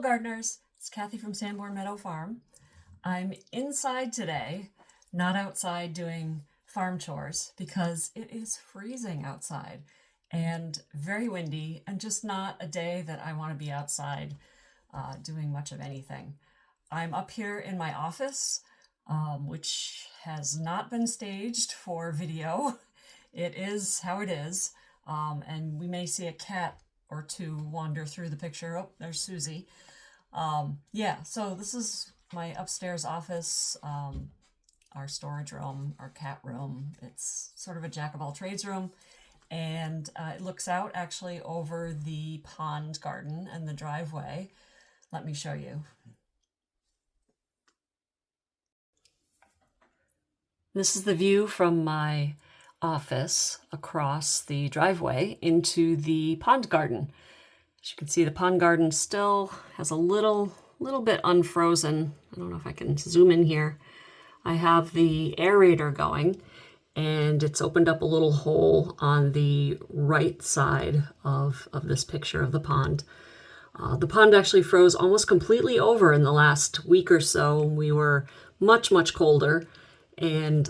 gardeners, it's Kathy from Sanborn Meadow Farm. I'm inside today, not outside doing farm chores because it is freezing outside and very windy and just not a day that I want to be outside doing much of anything. I'm up here in my office, which has not been staged for video. It is how it is, and we may see a cat or two wander through the picture. Oh, there's Suzie. Yeah, so this is my upstairs office, our storage room, our cat room. It's sort of a jack of all trades room, and it looks out actually over the pond garden and the driveway. Let me show you. This is the view from my office across the driveway into the pond garden. As you can see, the pond garden still has a little bit unfrozen. I don't know if I can zoom in here. I have the aerator going, and it's opened up a little hole on the right side of this picture of the pond. The pond actually froze almost completely over in the last week or so. We were much colder, and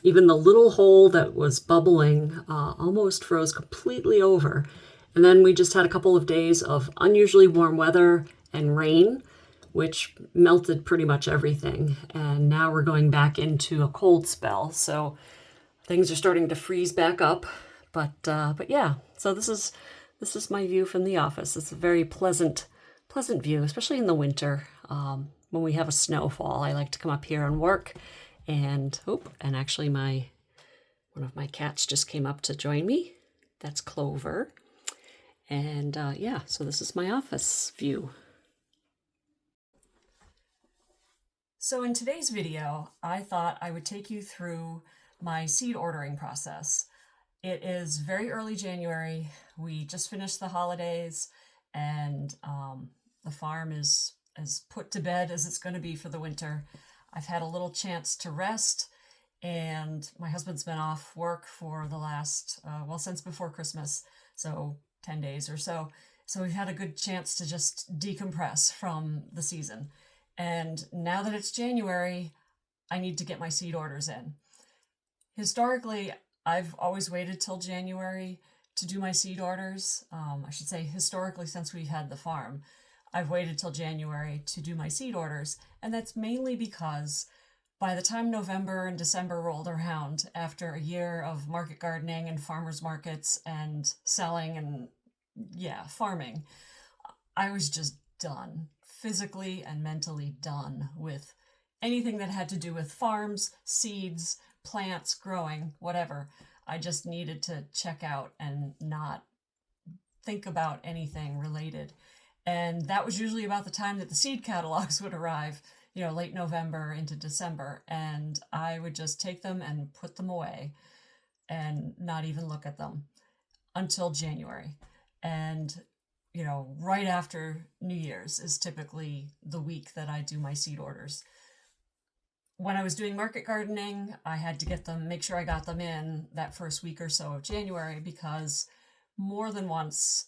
even the little hole that was bubbling almost froze completely over. And then we just had a couple of days of unusually warm weather and rain, which melted pretty much everything. And now we're going back into a cold spell. So things are starting to freeze back up. But yeah, so this is my view from the office. It's a very pleasant view, especially in the winter. When we have a snowfall, I like to come up here and work. And actually one of my cats just came up to join me. That's Clover. And yeah, so this is my office view. So in today's video, I thought I would take you through my seed ordering process. It is very early January. We just finished the holidays, and the farm is as put to bed as it's going to be for the winter. I've had a little chance to rest, and my husband's been off work for the last, since before Christmas, so 10 days or so. So we've had a good chance to just decompress from the season. And now that it's January, I need to get my seed orders in. Historically, I've always waited till January to do my seed orders. I should say historically, since we had the farm, I've waited till January to do my seed orders. And that's mainly because by the time November and December rolled around, after a year of market gardening and farmers markets and selling and farming, I was just done, physically and mentally done with anything that had to do with farms, seeds, plants, growing, whatever. I just needed to check out and not think about anything related. And that was usually about the time that the seed catalogs would arrive, late November into December. And I would just take them and put them away and not even look at them until January. And, right after New Year's is typically the week that I do my seed orders. When I was doing market gardening, I had to make sure I got them in that first week or so of January, because more than once,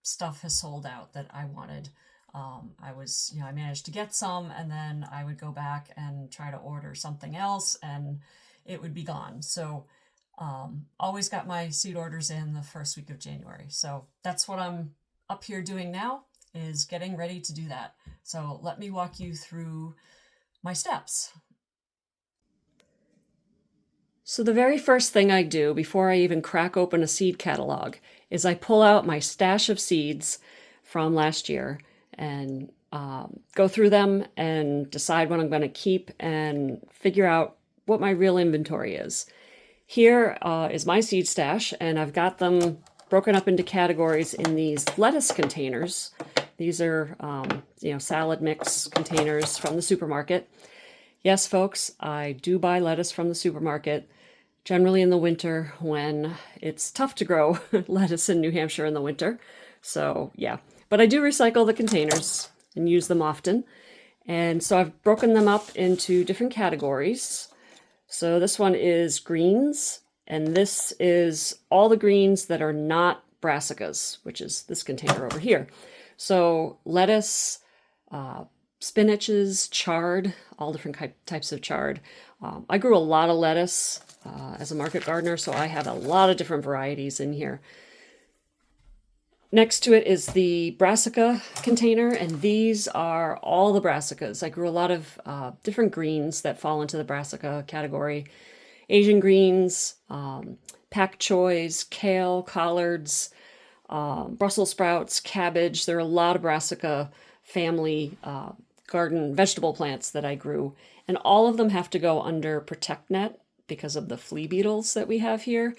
stuff has sold out that I wanted. I managed to get some, and then I would go back and try to order something else, and it would be gone. So always got my seed orders in the first week of January. So that's what I'm up here doing now, is getting ready to do that. So let me walk you through my steps. So the very first thing I do before I even crack open a seed catalog is I pull out my stash of seeds from last year and go through them and decide what I'm going to keep and figure out what my real inventory is. Here is my seed stash, and I've got them broken up into categories in these lettuce containers. These are, salad mix containers from the supermarket. Yes, folks, I do buy lettuce from the supermarket, generally in the winter when it's tough to grow lettuce in New Hampshire in the winter. So, yeah. But I do recycle the containers and use them often. And so I've broken them up into different categories. So this one is greens, and this is all the greens that are not brassicas, which is this container over here. So lettuce, spinaches, chard, all different types of chard. I grew a lot of lettuce as a market gardener, so I have a lot of different varieties in here. Next to it is the brassica container, and these are all the brassicas. I grew a lot of different greens that fall into the brassica category. Asian greens, pak choys, kale, collards, Brussels sprouts, cabbage. There are a lot of brassica family garden vegetable plants that I grew, and all of them have to go under ProtekNet because of the flea beetles that we have here.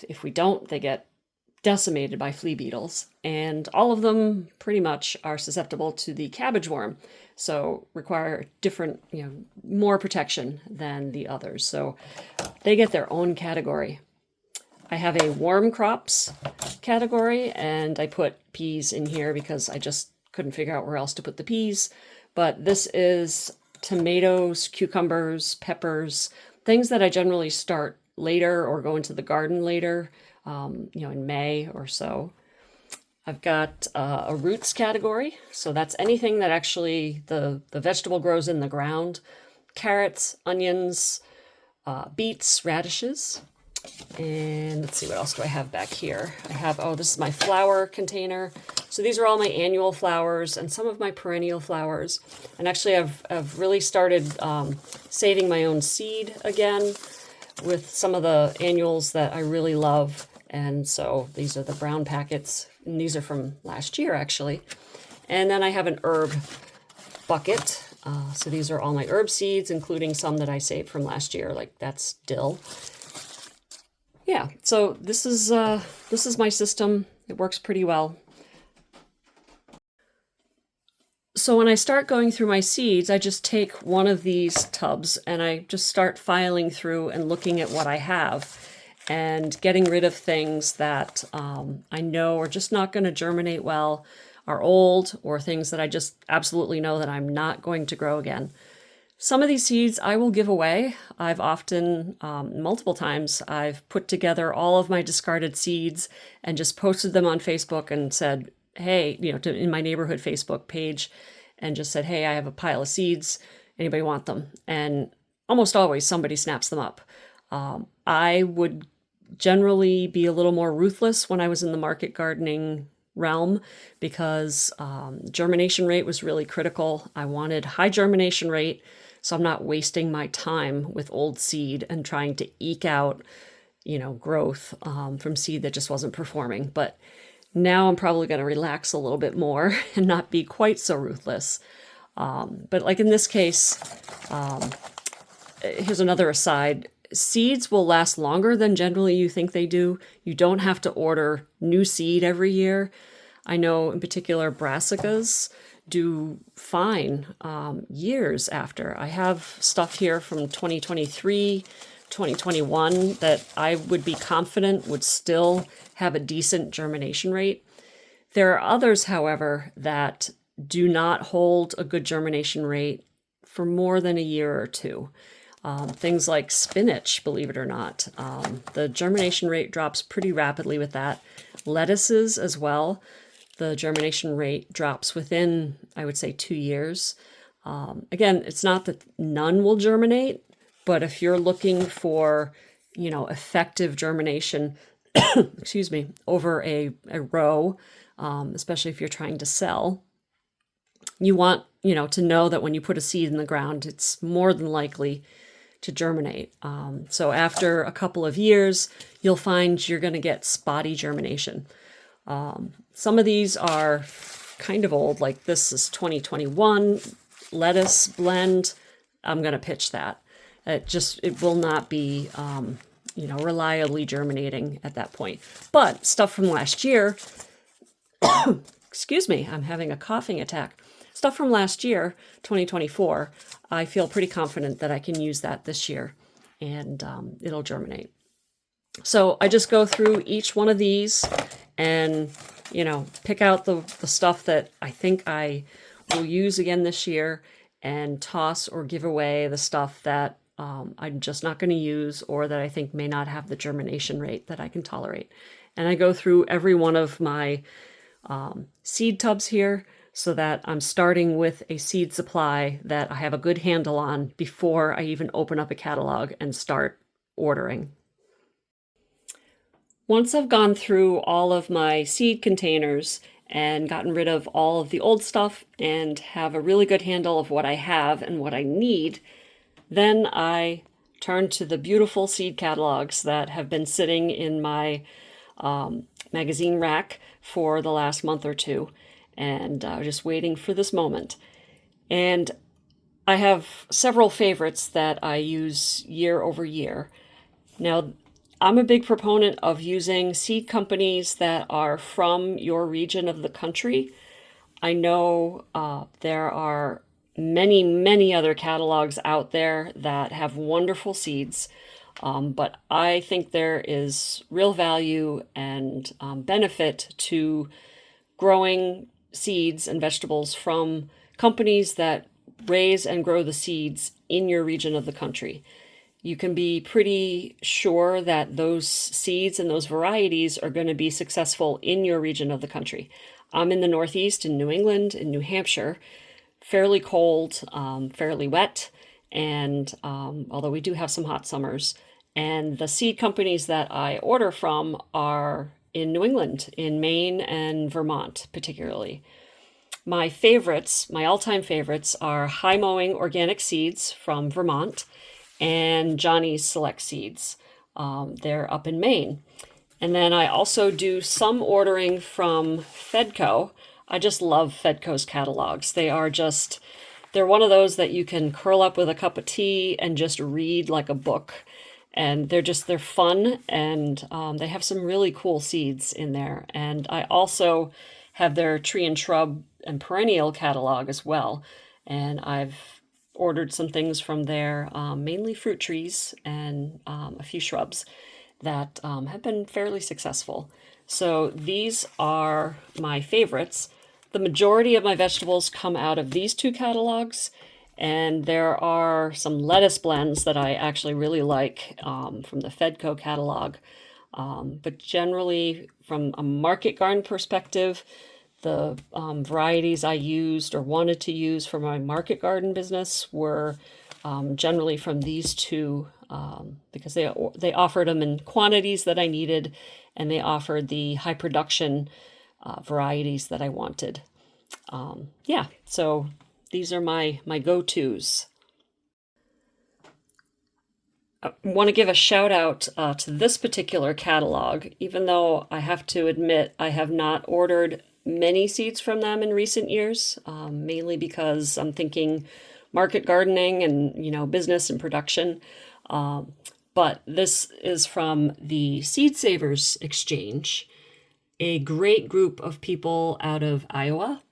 If we don't, they get decimated by flea beetles, and all of them pretty much are susceptible to the cabbage worm, so require different, more protection than the others. So they get their own category. I have a warm crops category, and I put peas in here because I just couldn't figure out where else to put the peas. But this is tomatoes, cucumbers, peppers, things that I generally start later or go into the garden later, in May or so. I've got a roots category, so that's anything that actually the vegetable grows in the ground. Carrots, onions, beets, radishes. And let's see, what else do I have back here? I have, this is my flower container. So these are all my annual flowers and some of my perennial flowers. And actually I've really started saving my own seed again with some of the annuals that I really love. And so these are the brown packets, and these are from last year actually. And then I have an herb bucket. So these are all my herb seeds, including some that I saved from last year, like that's dill. Yeah, so this is my system. It works pretty well. So when I start going through my seeds, I just take one of these tubs and I just start filing through and looking at what I have and getting rid of things that I know are just not going to germinate well, are old, or things that I just absolutely know that I'm not going to grow again. Some of these seeds I will give away. I've often, multiple times, I've put together all of my discarded seeds and just posted them on Facebook and said, hey, in my neighborhood Facebook page, and just said, hey, I have a pile of seeds. Anybody want them? And almost always somebody snaps them up. I would generally be a little more ruthless when I was in the market gardening realm because germination rate was really critical. I wanted high germination rate, so I'm not wasting my time with old seed and trying to eke out, growth from seed that just wasn't performing. But now I'm probably going to relax a little bit more and not be quite so ruthless. But like in this case, here's another aside. Seeds will last longer than generally you think they do. You don't have to order new seed every year. I know in particular brassicas do fine years after. I have stuff here from 2023, 2021 that I would be confident would still have a decent germination rate. There are others, however, that do not hold a good germination rate for more than a year or two. Things like spinach, believe it or not. The germination rate drops pretty rapidly with that. Lettuces as well. The germination rate drops within, I would say, 2 years. Again, it's not that none will germinate, but if you're looking for, effective germination, excuse me, over a row, especially if you're trying to sell, you want, to know that when you put a seed in the ground, it's more than likely to germinate. So after a couple of years, you'll find you're going to get spotty germination. Some of these are kind of old, like this is 2021 lettuce blend. I'm going to pitch that. It will not be, reliably germinating at that point. But stuff from last year, excuse me, I'm having a coughing attack. Stuff from last year, 2024, I feel pretty confident that I can use that this year and it'll germinate. So I just go through each one of these and, pick out the stuff that I think I will use again this year and toss or give away the stuff that I'm just not going to use or that I think may not have the germination rate that I can tolerate. And I go through every one of my seed tubs here so that I'm starting with a seed supply that I have a good handle on before I even open up a catalog and start ordering. Once I've gone through all of my seed containers and gotten rid of all of the old stuff and have a really good handle of what I have and what I need, then I turn to the beautiful seed catalogs that have been sitting in my magazine rack for the last month or two, and just waiting for this moment. And I have several favorites that I use year over year. Now, I'm a big proponent of using seed companies that are from your region of the country. I know there are many, many other catalogs out there that have wonderful seeds, but I think there is real value and benefit to growing seeds and vegetables from companies that raise and grow the seeds in your region of the country. You can be pretty sure that those seeds and those varieties are going to be successful in your region of the country. I'm in the Northeast, in New England, in New Hampshire, fairly cold, fairly wet, and although we do have some hot summers. And the seed companies that I order from are in New England, in Maine and Vermont particularly. My favorites, my all-time favorites, are High Mowing Organic Seeds from Vermont and Johnny's Select Seeds. They're up in Maine. And then I also do some ordering from Fedco. I just love Fedco's catalogs. They're one of those that you can curl up with a cup of tea and just read like a book. And they're fun, and they have some really cool seeds in there. And I also have their tree and shrub and perennial catalog as well. And I've ordered some things from there, mainly fruit trees and a few shrubs that have been fairly successful. So these are my favorites. The majority of my vegetables come out of these two catalogs, and there are some lettuce blends that I actually really like from the Fedco catalog. But generally, from a market garden perspective, the varieties I used or wanted to use for my market garden business were generally from these two because they offered them in quantities that I needed, and they offered the high production varieties that I wanted. Yeah, so these are my go-tos. I want to give a shout out to this particular catalog, even though I have to admit I have not ordered many seeds from them in recent years, mainly because I'm thinking market gardening and business and production. But this is from the Seed Savers Exchange, a great group of people out of Iowa,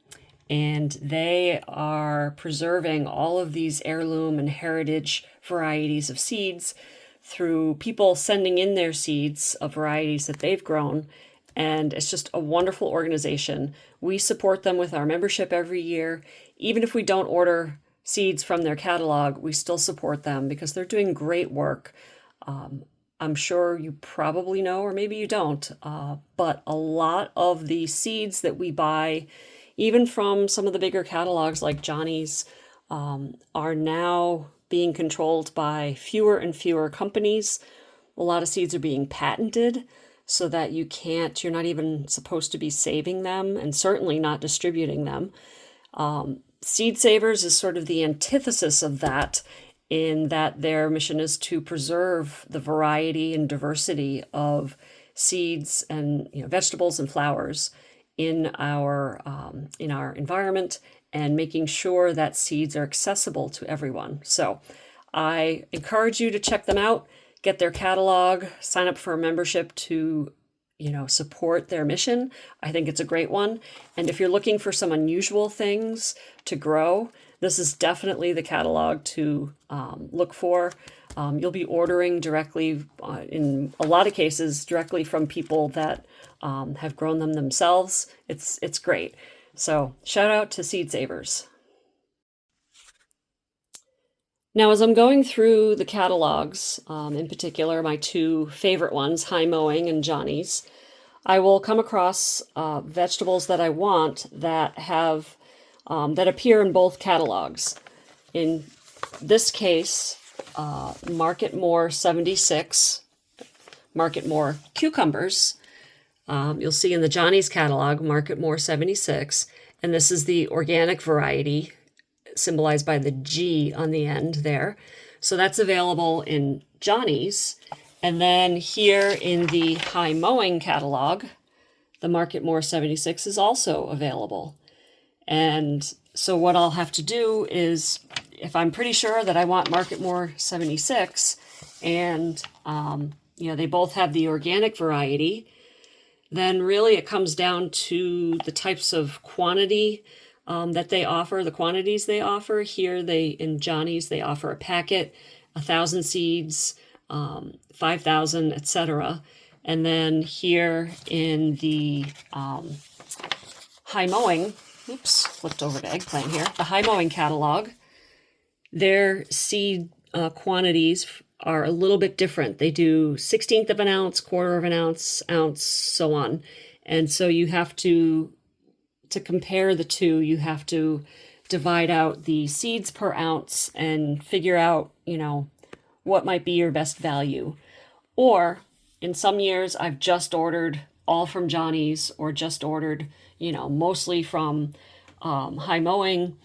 and they are preserving all of these heirloom and heritage varieties of seeds through people sending in their seeds of varieties that they've grown. And it's just a wonderful organization. We support them with our membership every year. Even if we don't order seeds from their catalog, we still support them because they're doing great work. I'm sure you probably know, or maybe you don't, but a lot of the seeds that we buy, even from some of the bigger catalogs like Johnny's, are now being controlled by fewer and fewer companies. A lot of seeds are being patented so that you're not even supposed to be saving them, and certainly not distributing them. Seed Savers is sort of the antithesis of that, in that their mission is to preserve the variety and diversity of seeds and vegetables and flowers in our environment, and making sure that seeds are accessible to everyone. So I encourage you to check them out, get their catalog, sign up for a membership to support their mission. I think it's a great one. And if you're looking for some unusual things to grow, this is definitely the catalog to look for. You'll be ordering directly, in a lot of cases, directly from people that have grown them themselves. It's great. So shout out to Seed Savers. Now, as I'm going through the catalogs, in particular, my two favorite ones, High Mowing and Johnny's, I will come across vegetables that I want that have that appear in both catalogs. In this case, Market More 76, Market More cucumbers. You'll see in the Johnny's catalog, Market More 76, and this is the organic variety, symbolized by the G on the end there. So that's available in Johnny's. And then here in the High Mowing catalog, the Market More 76 is also available. And so what I'll have to do is, if I'm pretty sure that I want Market More 76, and they both have the organic variety, then really it comes down to the types of quantity that they offer, the quantities they offer. Here in Johnny's, they offer a packet, 1,000 seeds, 5,000, etc. And then here in the High Mowing, flipped over to eggplant here, the High Mowing catalog, their seed quantities are a little bit different. They do 1/16 of an ounce, 1/4 of an ounce, so on. And so you have to compare the two, you have to divide out the seeds per ounce and figure out, what might be your best value. Or in some years, I've just ordered all from Johnny's, or just ordered, mostly from High Mowing.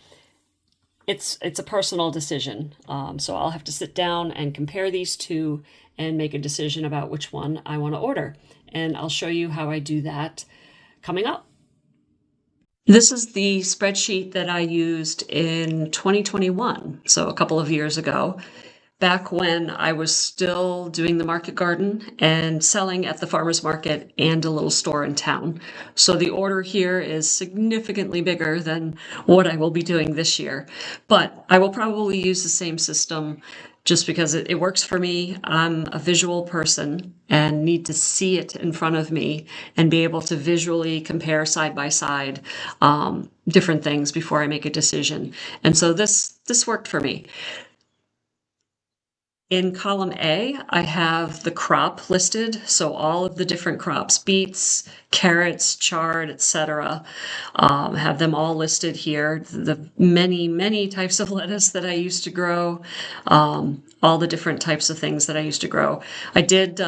It's a personal decision. So I'll have to sit down and compare these two and make a decision about which one I want to order. And I'll show you how I do that coming up. This is the spreadsheet that I used in 2021, so a couple of years ago, back when I was still doing the market garden and selling at the farmer's market and a little store in town. So the order here is significantly bigger than what I will be doing this year. But I will probably use the same system just because it works for me. I'm a visual person and need to see it in front of me and be able to visually compare side by side different things before I make a decision. And so this worked for me. In column A, I have the crop listed, so all of the different crops, beets, carrots, chard, etc. Have them all listed here. The many, many types of lettuce that I used to grow, all the different types of things that I used to grow. I did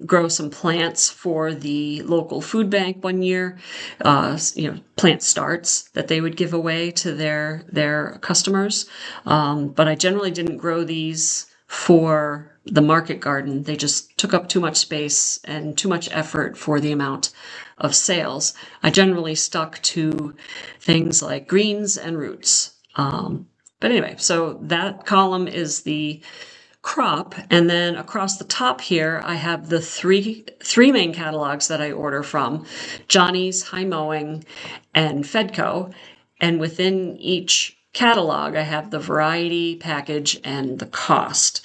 grow some plants for the local food bank one year, plant starts that they would give away to their customers. But I generally didn't grow these for the market garden. They just took up too much space and too much effort for the amount of sales. I generally stuck to things like greens and roots. But anyway, so that column is the crop, and then across the top here I have the three main catalogs that I order from: Johnny's, High Mowing, and Fedco. And within each catalog I have the variety, package, and the cost.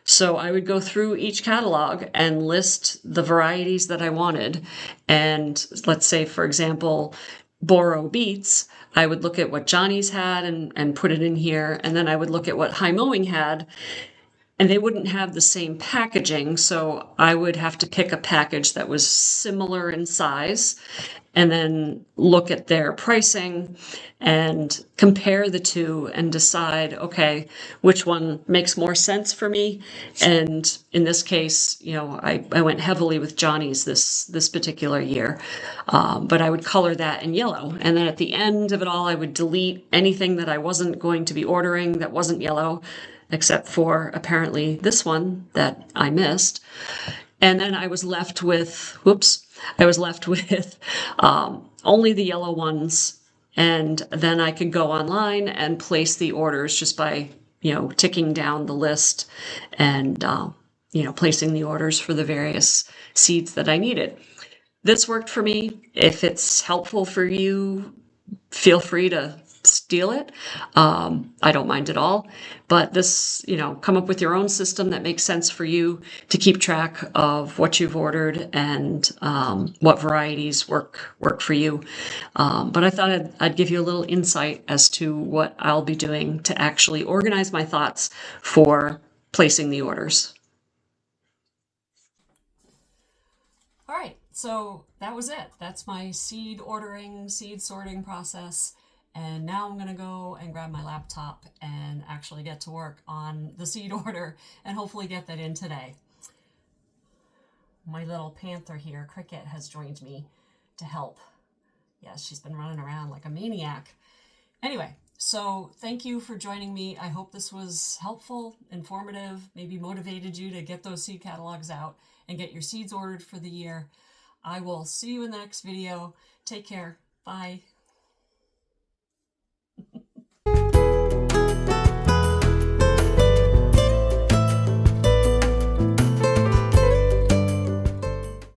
So I would go through each catalog and list the varieties that I wanted. And let's say, for example, Boro beets, I would look at what Johnny's had and put it in here. And then I would look at what High Mowing had, and they wouldn't have the same packaging. So I would have to pick a package that was similar in size and then look at their pricing and compare the two and decide, okay, which one makes more sense for me. And in this case, I went heavily with Johnny's this particular year, but I would color that in yellow. And then at the end of it all, I would delete anything that I wasn't going to be ordering that wasn't yellow, except for apparently this one that I missed. And then I was left with, only the yellow ones. And then I could go online and place the orders just by, ticking down the list and, placing the orders for the various seeds that I needed. This worked for me. If it's helpful for you, feel free to steal it. I don't mind at all. But this, come up with your own system that makes sense for you to keep track of what you've ordered and what varieties work for you. But I thought I'd give you a little insight as to what I'll be doing to actually organize my thoughts for placing the orders. All right, So that was it. That's my seed ordering, seed sorting process. And now I'm going to go and grab my laptop and actually get to work on the seed order and hopefully get that in today. My little panther here, Cricket, has joined me to help. Yes, she's been running around like a maniac. Anyway, so thank you for joining me. I hope this was helpful, informative, maybe motivated you to get those seed catalogs out and get your seeds ordered for the year. I will see you in the next video. Take care. Bye.